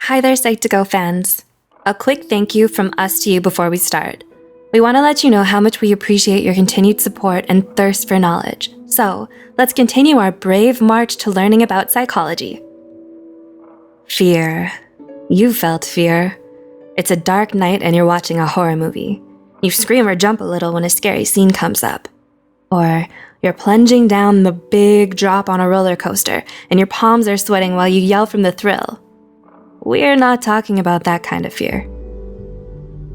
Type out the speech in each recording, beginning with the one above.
Hi there, Psych2Go fans. A quick thank you from us to you before we start. We want to let you know how much we appreciate your continued support and thirst for knowledge. So, let's continue our brave march to learning about psychology. Fear. You've felt fear. It's a dark night and you're watching a horror movie. You scream or jump a little when a scary scene comes up. Or you're plunging down the big drop on a roller coaster and your palms are sweating while you yell from the thrill. We're not talking about that kind of fear.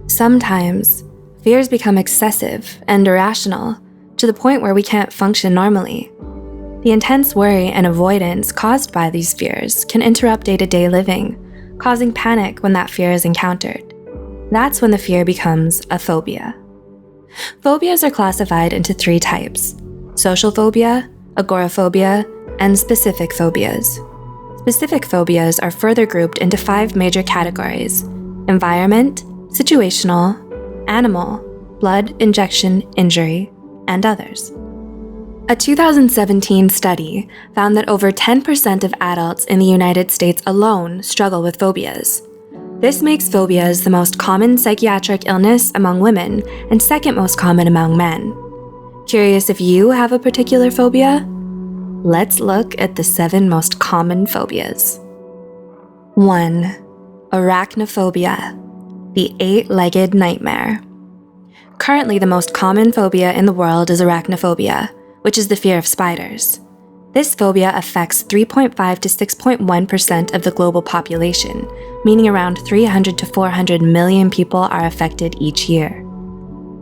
Sometimes, fears become excessive and irrational to the point where we can't function normally. The intense worry and avoidance caused by these fears can interrupt day-to-day living, causing panic when that fear is encountered. That's when the fear becomes a phobia. Phobias are classified into 3 types: social phobia, agoraphobia, and specific phobias. Specific phobias are further grouped into 5 major categories: environment, situational, animal, blood, injection, injury, and others. A 2017 study found that over 10% of adults in the United States alone struggle with phobias. This makes phobias the most common psychiatric illness among women and second most common among men. Curious if you have a particular phobia? Let's look at the 7 most common phobias. 1. Arachnophobia, the 8-legged nightmare. Currently, the most common phobia in the world is arachnophobia, which is the fear of spiders. This phobia affects 3.5 to 6.1% of the global population, meaning around 300 to 400 million people are affected each year.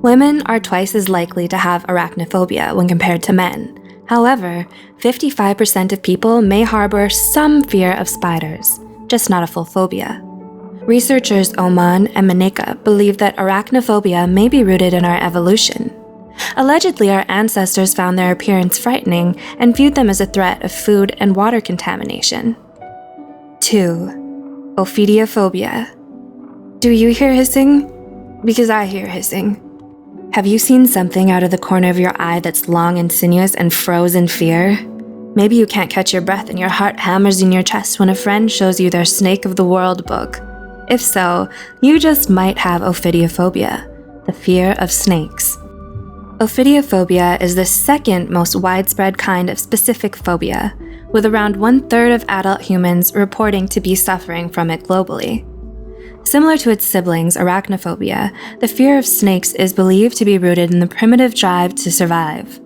Women are twice as likely to have arachnophobia when compared to men. However, 55% of people may harbor some fear of spiders, just not a full phobia. Researchers Oman and Maneka believe that arachnophobia may be rooted in our evolution. Allegedly, our ancestors found their appearance frightening and viewed them as a threat of food and water contamination. 2. Ophidiophobia. Do you hear hissing? Because I hear hissing. Have you seen something out of the corner of your eye that's long and sinuous and froze in fear? Maybe you can't catch your breath and your heart hammers in your chest when a friend shows you their Snake of the World book. If so, you just might have ophidiophobia, the fear of snakes. Ophidiophobia is the second most widespread kind of specific phobia, with around 1/3 of adult humans reporting to be suffering from it globally. Similar to its siblings, arachnophobia, the fear of snakes is believed to be rooted in the primitive drive to survive,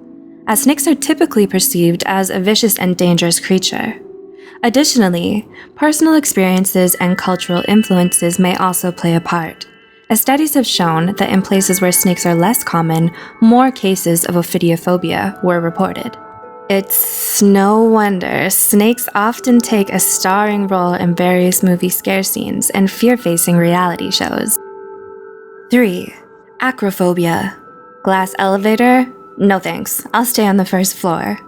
as snakes are typically perceived as a vicious and dangerous creature. Additionally, personal experiences and cultural influences may also play a part, as studies have shown that in places where snakes are less common, more cases of ophidiophobia were reported. It's no wonder snakes often take a starring role in various movie scare scenes and fear-facing reality shows. 3. Acrophobia. Glass elevator? No thanks, I'll stay on the first floor.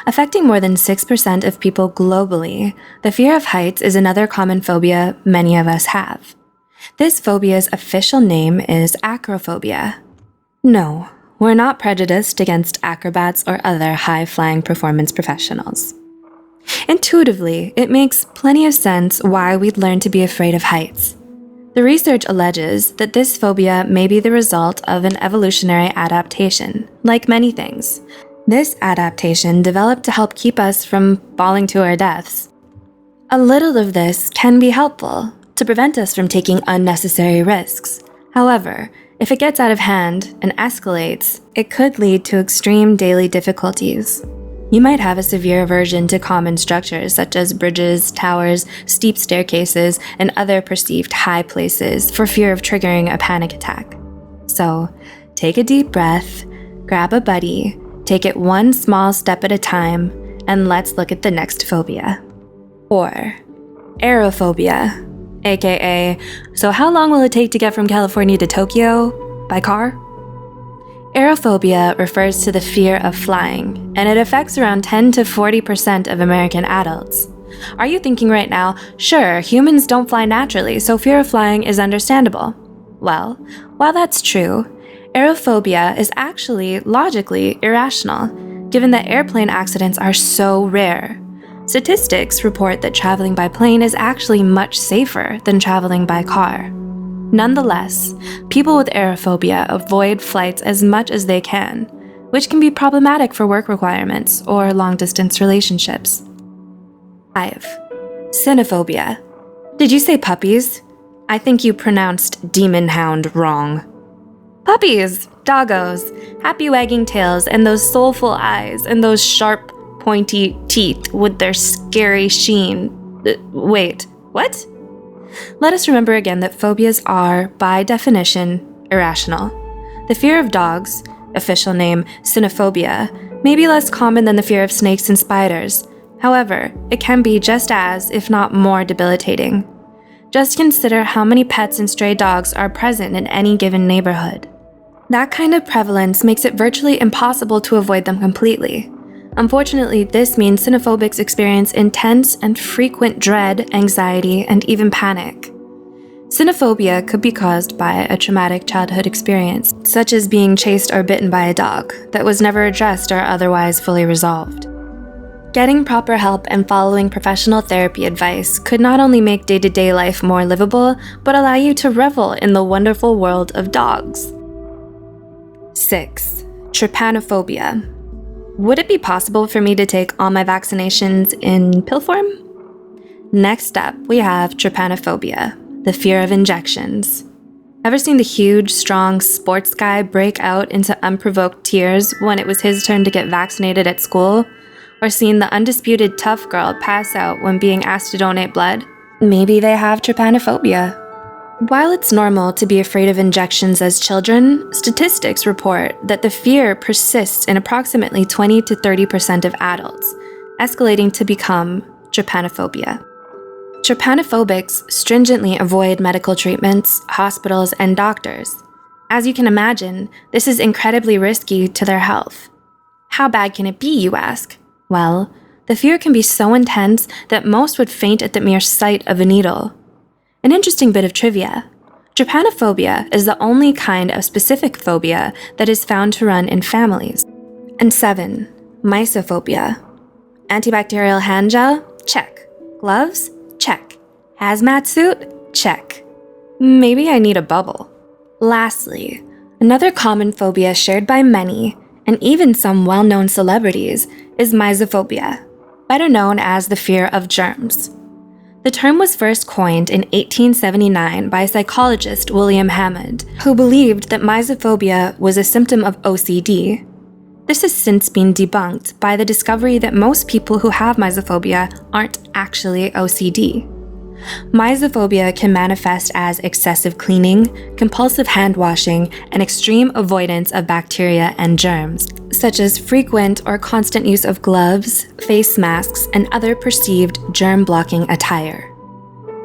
Affecting more than 6% of people globally, the fear of heights is another common phobia many of us have. This phobia's official name is acrophobia. No, we're not prejudiced against acrobats or other high-flying performance professionals. Intuitively, it makes plenty of sense why we'd learn to be afraid of heights. The research alleges that this phobia may be the result of an evolutionary adaptation, like many things. This adaptation developed to help keep us from falling to our deaths. A little of this can be helpful to prevent us from taking unnecessary risks. However, if it gets out of hand and escalates, it could lead to extreme daily difficulties. You might have a severe aversion to common structures such as bridges, towers, steep staircases, and other perceived high places for fear of triggering a panic attack. So, take a deep breath, grab a buddy, take it one small step at a time, and let's look at the next phobia. 4. Aerophobia. AKA, so how long will it take to get from California to Tokyo? By car? Aerophobia refers to the fear of flying, and it affects around 10 to 40% of American adults. Are you thinking right now, sure, humans don't fly naturally, so fear of flying is understandable? Well, while that's true, aerophobia is actually logically irrational, given that airplane accidents are so rare. Statistics report that traveling by plane is actually much safer than traveling by car. Nonetheless, people with aerophobia avoid flights as much as they can, which can be problematic for work requirements or long-distance relationships. 5. Cynophobia. Did you say puppies? I think you pronounced demon hound wrong. Puppies, doggos, happy wagging tails, and those soulful eyes, and those sharp, pointy teeth with their scary sheen. Wait, what? Let us remember again that phobias are, by definition, irrational. The fear of dogs, official name cynophobia, may be less common than the fear of snakes and spiders. However, it can be just as, if not more, debilitating. Just consider how many pets and stray dogs are present in any given neighborhood. That kind of prevalence makes it virtually impossible to avoid them completely. Unfortunately, this means cynophobics experience intense and frequent dread, anxiety, and even panic. Cynophobia could be caused by a traumatic childhood experience, such as being chased or bitten by a dog, that was never addressed or otherwise fully resolved. Getting proper help and following professional therapy advice could not only make day-to-day life more livable, but allow you to revel in the wonderful world of dogs. 6. Trypanophobia. Would it be possible for me to take all my vaccinations in pill form? Next up, we have trypanophobia, the fear of injections. Ever seen the huge, strong sports guy break out into unprovoked tears when it was his turn to get vaccinated at school? Or seen the undisputed tough girl pass out when being asked to donate blood? Maybe they have trypanophobia. While it's normal to be afraid of injections as children, statistics report that the fear persists in approximately 20 to 30% of adults, escalating to become trypanophobia. Trypanophobics stringently avoid medical treatments, hospitals, and doctors. As you can imagine, this is incredibly risky to their health. How bad can it be, you ask? Well, the fear can be so intense that most would faint at the mere sight of a needle. An interesting bit of trivia: trypanophobia is the only kind of specific phobia that is found to run in families. And 7. Mysophobia. Antibacterial hand gel? Check. Gloves? Check. Hazmat suit? Check. Maybe I need a bubble. Lastly, another common phobia shared by many, and even some well-known celebrities, is mysophobia, better known as the fear of germs. The term was first coined in 1879 by psychologist William Hammond, who believed that mysophobia was a symptom of OCD. This has since been debunked by the discovery that most people who have mysophobia aren't actually OCD. Mysophobia can manifest as excessive cleaning, compulsive hand washing, and extreme avoidance of bacteria and germs, such as frequent or constant use of gloves, face masks, and other perceived germ-blocking attire.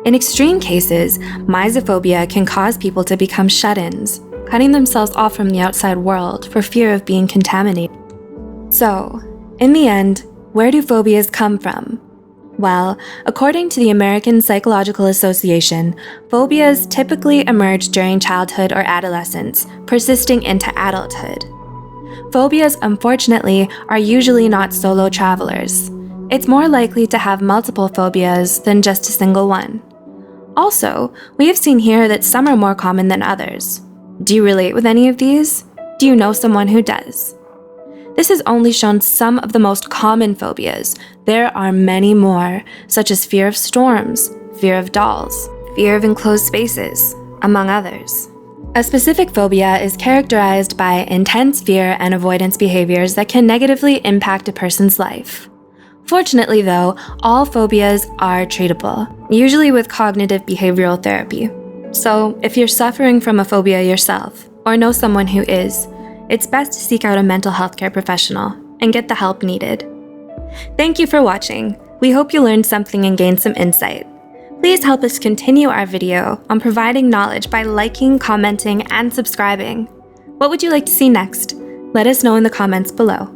In extreme cases, mysophobia can cause people to become shut-ins, cutting themselves off from the outside world for fear of being contaminated. So, in the end, where do phobias come from? Well, according to the American Psychological Association, phobias typically emerge during childhood or adolescence, persisting into adulthood. Phobias, unfortunately, are usually not solo travelers. It's more likely to have multiple phobias than just a single one. Also, we have seen here that some are more common than others. Do you relate with any of these? Do you know someone who does? This has only shown some of the most common phobias. There are many more, such as fear of storms, fear of dolls, fear of enclosed spaces, among others. A specific phobia is characterized by intense fear and avoidance behaviors that can negatively impact a person's life. Fortunately, though, all phobias are treatable, usually with cognitive behavioral therapy. So, if you're suffering from a phobia yourself, or know someone who is, it's best to seek out a mental health care professional and get the help needed. Thank you for watching. We hope you learned something and gained some insight. Please help us continue our video on providing knowledge by liking, commenting, and subscribing. What would you like to see next? Let us know in the comments below.